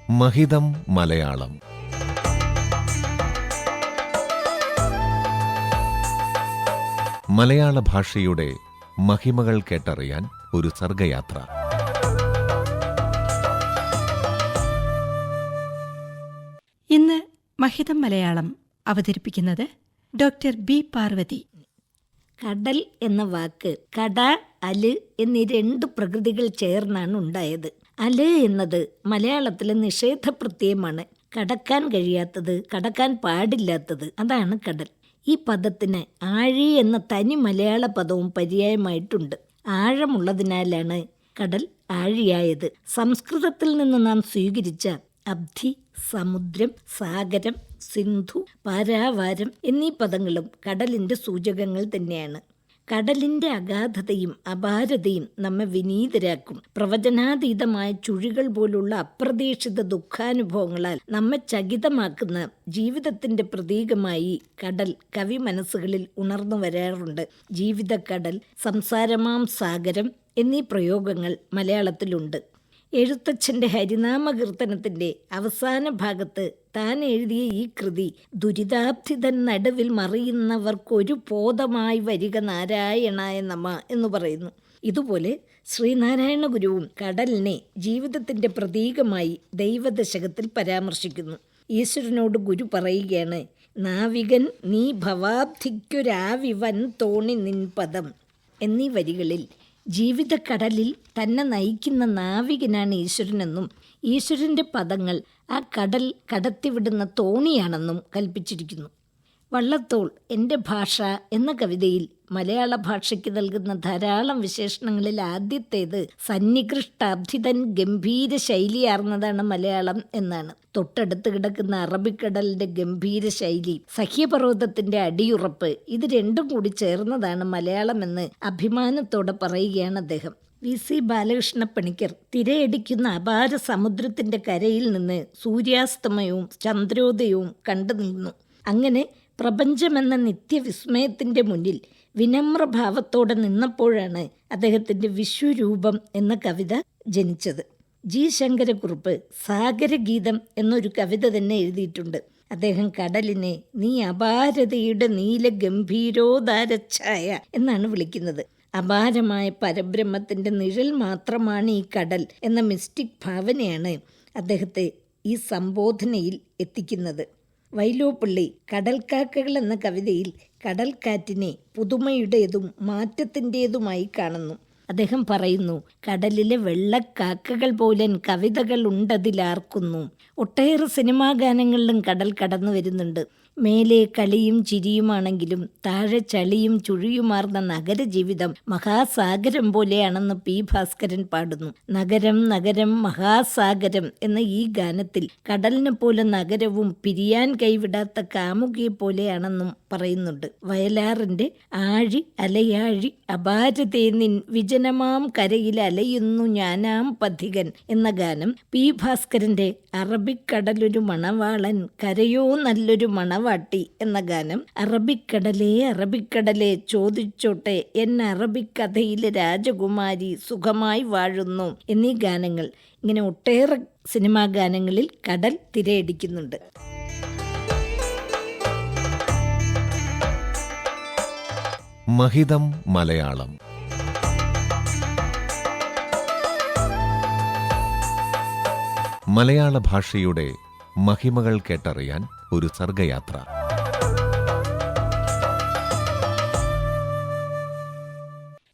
മഹിതം മലയാളം. മലയാള ഭാഷയുടെ മഹിമകൾ കേട്ടറിയാൻ ഒരു സർഗയാത്ര. ഇന്ന് മഹിതം മലയാളം അവതരിപ്പിക്കുന്നത് ഡോക്ടർ ബി പാർവതി. കടൽ എന്ന വാക്ക് കട, അല് എന്നീ രണ്ട് പ്രകൃതികൾ ചേർന്നാണ് ഉണ്ടായത്. അല് എന്നത് മലയാളത്തിലെ നിഷേധ പ്രത്യയമാണ്. കടക്കാൻ കഴിയാത്തത്, കടക്കാൻ പാടില്ലാത്തത്, അതാണ് കടൽ. ഈ പദത്തിന് ആഴി എന്ന തനി മലയാള പദവും പര്യായമായിട്ടുണ്ട്. ആഴമുള്ളതിനാലാണ് കടൽ ആഴിയായത്. സംസ്കൃതത്തിൽ നിന്ന് നാം സ്വീകരിച്ച അബ്ധി, സമുദ്രം, സാഗരം, സിന്ധു, പാരാവാരം എന്നീ പദങ്ങളും കടലിൻ്റെ സൂചകങ്ങൾ തന്നെയാണ്. കടലിൻ്റെ അഗാധതയും അപാരതയും നമ്മെ വിനീതരാക്കും. പ്രവചനാതീതമായ ചുഴികൾ പോലുള്ള അപ്രതീക്ഷിത ദുഃഖാനുഭവങ്ങളാൽ നമ്മെ ചകിതമാക്കുന്ന ജീവിതത്തിൻ്റെ പ്രതീകമായി കടൽ കവി മനസ്സുകളിൽ ഉണർന്നു വരാറുണ്ട്. ജീവിതക്കടൽ, സംസാരമാം സാഗരം എന്നീ പ്രയോഗങ്ങൾ മലയാളത്തിലുണ്ട്. എഴുത്തച്ഛൻ്റെ ഹരിനാമകീർത്തനത്തിൻ്റെ അവസാന ഭാഗത്ത് താൻ എഴുതിയ ഈ കൃതി ദുരിതാബ്ധിതൻ നടുവിൽ മറിയുന്നവർക്കൊരു ബോധമായി വരിക നാരായണായ നമ എന്ന് പറയുന്നു. ഇതുപോലെ ശ്രീനാരായണ ഗുരുവും കടലിനെ ജീവിതത്തിൻ്റെ പ്രതീകമായി ദൈവദശകത്തിൽ പരാമർശിക്കുന്നു. ഈശ്വരനോട് ഗുരു പറയുകയാണ്, നാവികൻ നീ ഭവാബ്ധിക്കൊരാവിവൻ തോണി നിൻ പദം എന്നീ വരികളിൽ ജീവിതക്കടലിൽ തന്നെ നയിക്കുന്ന നാവികനാണ് ഈശ്വരനെന്നും ഈശ്വരൻ്റെ പദങ്ങൾ ആ കടൽ കടത്തിവിടുന്ന തോണിയാണെന്നും കൽപ്പിച്ചിരിക്കുന്നു. വള്ളത്തോൾ എൻ്റെ ഭാഷ എന്ന കവിതയിൽ മലയാള ഭാഷയ്ക്ക് നൽകുന്ന ധാരാളം വിശേഷണങ്ങളിൽ ആദ്യത്തേത് സന്നികൃഷ്ടാബ്ധിതൻ ഗംഭീര ശൈലിയാർന്നതാണ് മലയാളം എന്നാണ്. തൊട്ടടുത്ത് കിടക്കുന്ന അറബിക്കടലിൻ്റെ ഗംഭീര ശൈലി, സഹ്യപർവ്വതത്തിൻ്റെ അടിയുറപ്പ്, ഇത് രണ്ടും കൂടി ചേർന്നതാണ് മലയാളം എന്ന് അഭിമാനത്തോടെ പറയുകയാണ് അദ്ദേഹം. VC ബാലകൃഷ്ണ പണിക്കർ തിരയടിക്കുന്ന അപാര സമുദ്രത്തിൻ്റെ കരയിൽ നിന്ന് സൂര്യാസ്തമയവും ചന്ദ്രോദയവും കണ്ടു നിന്നു. അങ്ങനെ പ്രപഞ്ചമെന്ന നിത്യവിസ്മയത്തിൻ്റെ മുന്നിൽ വിനമ്രഭാവത്തോടെ നിന്നപ്പോഴാണ് അദ്ദേഹത്തിൻ്റെ വിശ്വരൂപം എന്ന കവിത ജനിച്ചത്. G. ശങ്കരക്കുറുപ്പ് സാഗരഗീതം എന്നൊരു കവിത തന്നെ എഴുതിയിട്ടുണ്ട്. അദ്ദേഹം കടലിനെ നീ അപാരതയുടെ നീല ഗംഭീരോദാരഛായ എന്നാണ് വിളിക്കുന്നത്. അപാരമായ പരബ്രഹ്മത്തിൻ്റെ നിഴൽ മാത്രമാണ് ഈ കടൽ എന്ന മിസ്റ്റിക് ഭാവനയാണ് അദ്ദേഹത്തെ ഈ സംബോധനയിൽ എത്തിക്കുന്നത്. വൈലോപ്പിള്ളി കടൽക്കാക്കകൾ എന്ന കവിതയിൽ കടൽക്കാറ്റിനെ പുതുമയുടേതും മാറ്റത്തിൻ്റേതുമായി കാണുന്നു. അദ്ദേഹം പറയുന്നു, കടലിലെ വെള്ളക്കാക്കകൾ പോലൻ കവിതകൾ ഉണ്ടതിലാർക്കുന്നു. ഒട്ടേറെ സിനിമാ ഗാനങ്ങളിലും കടൽ കടന്നു വരുന്നുണ്ട്. മേലെ കളിയും ചിരിയുമാണെങ്കിലും താഴെ ചളിയും ചുഴിയുമാർന്ന നഗരജീവിതം മഹാസാഗരം പോലെയാണെന്ന് P. ഭാസ്കരൻ പാടുന്നു. നഗരം നഗരം മഹാസാഗരം എന്ന ഈ ഗാനത്തിൽ കടലിനെ പോലെ നഗരവും പിരിയാൻ കൈവിടാത്ത കാമുകിയെ പോലെയാണെന്നും പറയുന്നുണ്ട്. വയലാറിൻ്റെ ആഴി അലയാഴി അപാരതേ നിൻ വിജനമാം കരയിൽ അലയുന്നു ഞാനാം പഥികൻ എന്ന ഗാനം P. ഭാസ്കരൻ്റെ അറബിക്കടലൊരു മണവാളൻ കരയോ നല്ലൊരു മണവാട്ടി എന്ന ഗാനം, അറബിക്കടലേ അറബിക്കടലേ ചോദിച്ചോട്ടെ എൻ അറബിക്കഥയിലെ രാജകുമാരി സുഖമായി വാഴുന്നു എന്നീ ഗാനങ്ങൾ, ഇങ്ങനെ ഒട്ടേറെ സിനിമാ ഗാനങ്ങളിൽ കടൽ തിരയടിക്കുന്നുണ്ട്. മഹിതം മലയാളം. മലയാള ഭാഷയുടെ മഹിമകൾ കേട്ടറിയാൻ ഒരു സർഗയാത്ര.